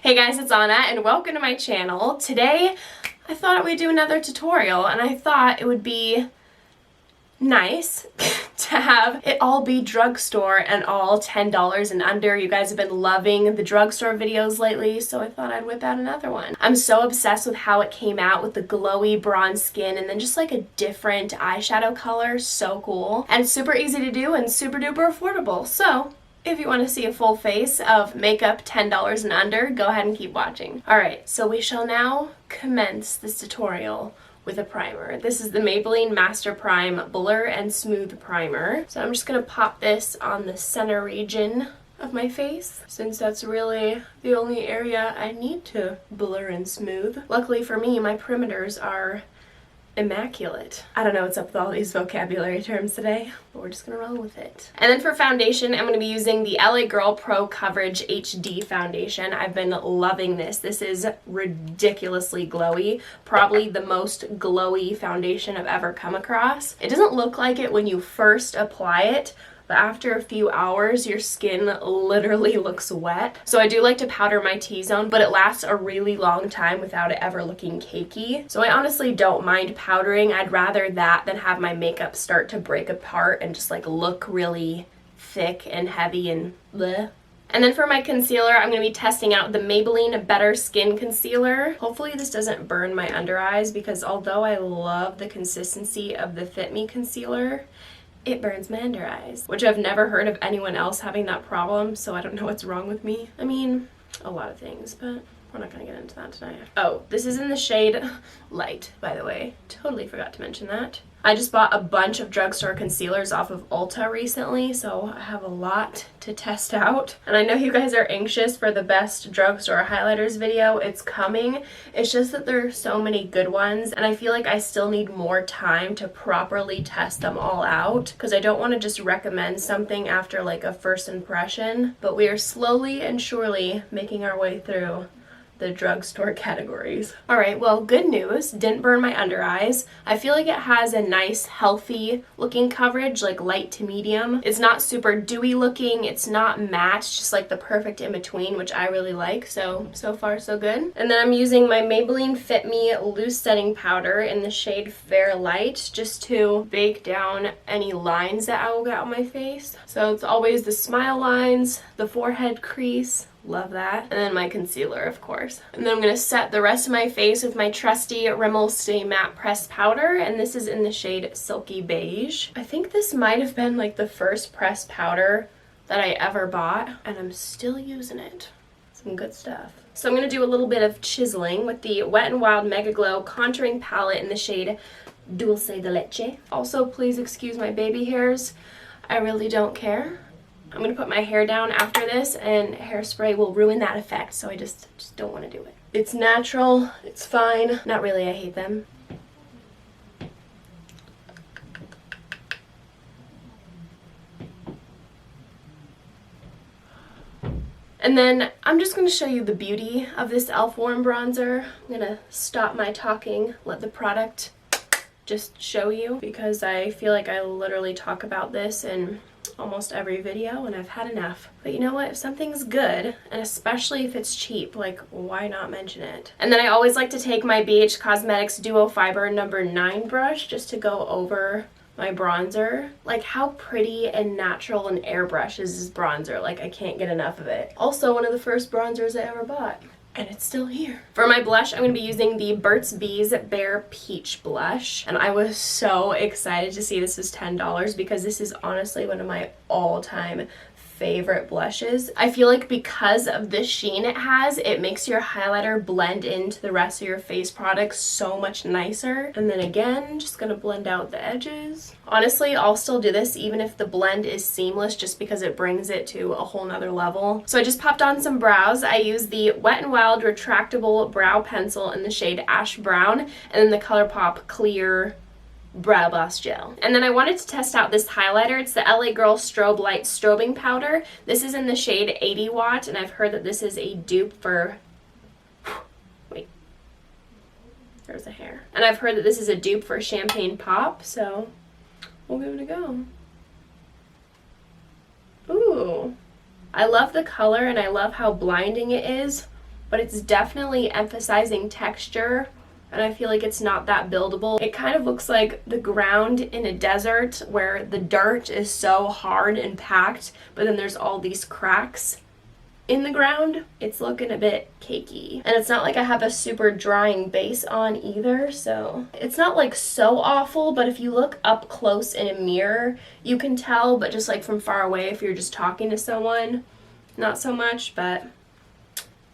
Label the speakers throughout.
Speaker 1: Hey guys, it's Anna and welcome to my channel. Today I thought we'd do another tutorial and I thought it would be nice to have it all be drugstore and all $10 and under. You guys have been loving the drugstore videos lately, so I thought I'd whip out another one. I'm so obsessed with how it came out with the glowy bronze skin and then just like a different eyeshadow color. So cool and super easy to do and super duper affordable. So if you want to see a full face of makeup $10 and under, go ahead and keep watching. Alright, so we shall now commence this tutorial with a primer. This is the Maybelline Master Prime Blur and Smooth Primer. So I'm just going to pop this on the center region of my face, since that's really the only area I need to blur and smooth. Luckily for me, my perimeters are immaculate. I don't know what's up with all these vocabulary terms today, but we're just gonna roll with it. And then for foundation, I'm gonna be using the LA Girl Pro Coverage HD foundation. I've been loving this. This is ridiculously glowy. Probably the most glowy foundation I've ever come across. It doesn't look like it when you first apply it, but after a few hours, your skin literally looks wet. So I do like to powder my T-zone, but it lasts a really long time without it ever looking cakey. So I honestly don't mind powdering. I'd rather that than have my makeup start to break apart and just like look really thick and heavy and bleh. And then for my concealer, I'm going to be testing out the Maybelline Better Skin Concealer. Hopefully this doesn't burn my under eyes, because although I love the consistency of the Fit Me concealer, it burns my under eyes, which I've never heard of anyone else having that problem, so I don't know what's wrong with me. I mean, a lot of things, but we're not gonna get into that tonight. Oh, this is in the shade Lite, by the way. Totally forgot to mention that. I just bought a bunch of drugstore concealers off of Ulta recently, so I have a lot to test out. And I know you guys are anxious for the best drugstore highlighters video. It's coming. It's just that there are so many good ones, and I feel like I still need more time to properly test them all out, because I don't want to just recommend something after like a first impression. But we are slowly and surely making our way through the drugstore categories. Alright, well, good news. Didn't burn my under eyes. I feel like it has a nice, healthy looking coverage, like light to medium. It's not super dewy looking. It's not matte. It's just like the perfect in between, which I really like. So far, so good. And then I'm using my Maybelline Fit Me Loose Setting Powder in the shade Fair Light, just to bake down any lines that I will get on my face. So it's always the smile lines, the forehead crease. Love that. And then my concealer, of course. And then I'm going to set the rest of my face with my trusty Rimmel Stay Matte Pressed Powder, and this is in the shade Silky Beige. I think this might have been like the first pressed powder that I ever bought, and I'm still using it. Some good stuff. So I'm going to do a little bit of chiseling with the Wet n Wild Megaglo Contouring Palette in the shade Dulce de Leche. Also, please excuse my baby hairs. I really don't care. I'm going to put my hair down after this, and hairspray will ruin that effect, so I just don't want to do it. It's natural, it's fine. Not really, I hate them. And then I'm just going to show you the beauty of this e.l.f. Warm Bronzer. I'm going to stop my talking, let the product just show you, because I feel like I literally talk about this in almost every video and I've had enough. But you know what, if something's good, and especially if it's cheap, like why not mention it? And then I always like to take my Beige Cosmetics Duo Fiber number 9 brush just to go over my bronzer. Like, how pretty and natural and airbrush is this bronzer? Like, I can't get enough of it. Also one of the first bronzers I ever bought, and it's still here. For my blush, I'm going to be using the Burt's Bees Bare Peach Blush. And I was so excited to see this was $10, because this is honestly one of my all-time favorite blushes. I feel like because of the sheen it has, it makes your highlighter blend into the rest of your face products so much nicer. And then again, just gonna blend out the edges. Honestly, I'll still do this even if the blend is seamless, just because it brings it to a whole nother level. So I just popped on some brows. I used the Wet n Wild Retractable Brow Pencil in the shade Ash Brown, and then the Colourpop Clear Brow Boss Gel. And then I wanted to test out this highlighter. It's the LA Girl Strobe Light Strobing Powder. This is in the shade 80 Watt, and I've heard that this is a dupe for... Wait. There's a hair. And I've heard that this is a dupe for Champagne Pop, so we'll give it a go. Ooh. I love the color, and I love how blinding it is, but it's definitely emphasizing texture, and I feel like it's not that buildable. It kind of looks like the ground in a desert where the dirt is so hard and packed, but then there's all these cracks in the ground. It's looking a bit cakey. And it's not like I have a super drying base on either, so it's not like so awful, but if you look up close in a mirror, you can tell, but just like from far away, if you're just talking to someone, not so much, but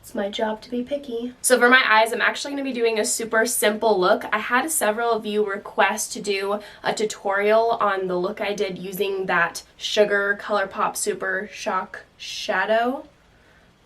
Speaker 1: it's my job to be picky. So for my eyes, I'm actually going to be doing a super simple look. I had several of you request to do a tutorial on the look I did using that Sugar Colourpop Super Shock Shadow.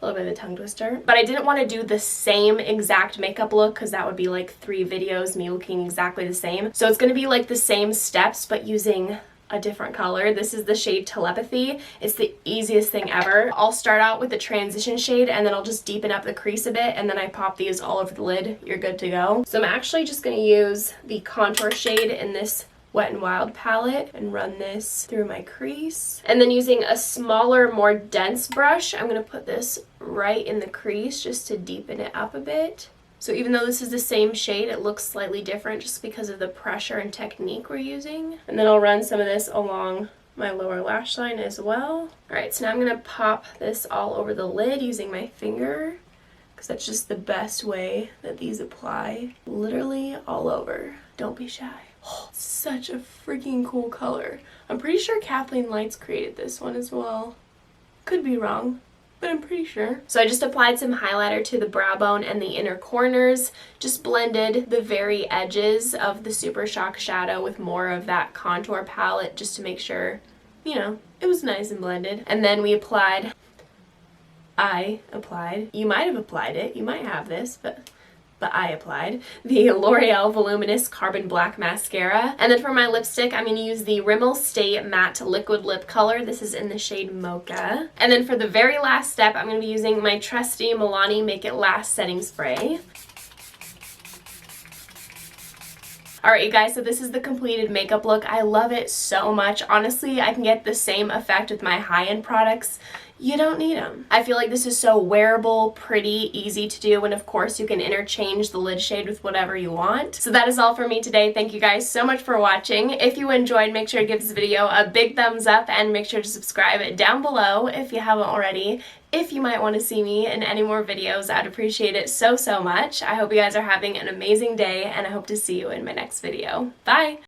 Speaker 1: A little bit of a tongue twister. But I didn't want to do the same exact makeup look because that would be like 3 videos me looking exactly the same. So it's going to be like the same steps but using a different color. This is the shade Telepathy. It's the easiest thing ever. I'll start out with the transition shade and then I'll just deepen up the crease a bit, and then I pop these all over the lid. You're good to go. So I'm actually just going to use the contour shade in this Wet n Wild palette and run this through my crease. And then using a smaller, more dense brush, I'm going to put this right in the crease just to deepen it up a bit. So even though this is the same shade, it looks slightly different just because of the pressure and technique we're using. And then I'll run some of this along my lower lash line as well. Alright, so now I'm going to pop this all over the lid using my finger, because that's just the best way that these apply. Literally all over. Don't be shy. Oh, such a freaking cool color. I'm pretty sure Kathleen Lights created this one as well. Could be wrong, but I'm pretty sure. So I just applied some highlighter to the brow bone and the inner corners. Just blended the very edges of the Super Shock Shadow with more of that contour palette just to make sure, you know, it was nice and blended. And then we applied, you might have applied it, you might have this, but I applied the L'Oreal Voluminous Carbon Black Mascara. And then for my lipstick, I'm going to use the Rimmel Stay Matte Liquid Lip Color. This is in the shade Mocha. And then for the very last step, I'm going to be using my trusty Milani Make It Last Setting Spray. Alright you guys, so this is the completed makeup look. I love it so much. Honestly, I can get the same effect with my high-end products. You don't need them. I feel like this is so wearable, pretty, easy to do, and of course you can interchange the lid shade with whatever you want. So that is all for me today. Thank you guys so much for watching. If you enjoyed, make sure to give this video a big thumbs up and make sure to subscribe down below if you haven't already. If you might want to see me in any more videos, I'd appreciate it so, so much. I hope you guys are having an amazing day, and I hope to see you in my next video. Bye!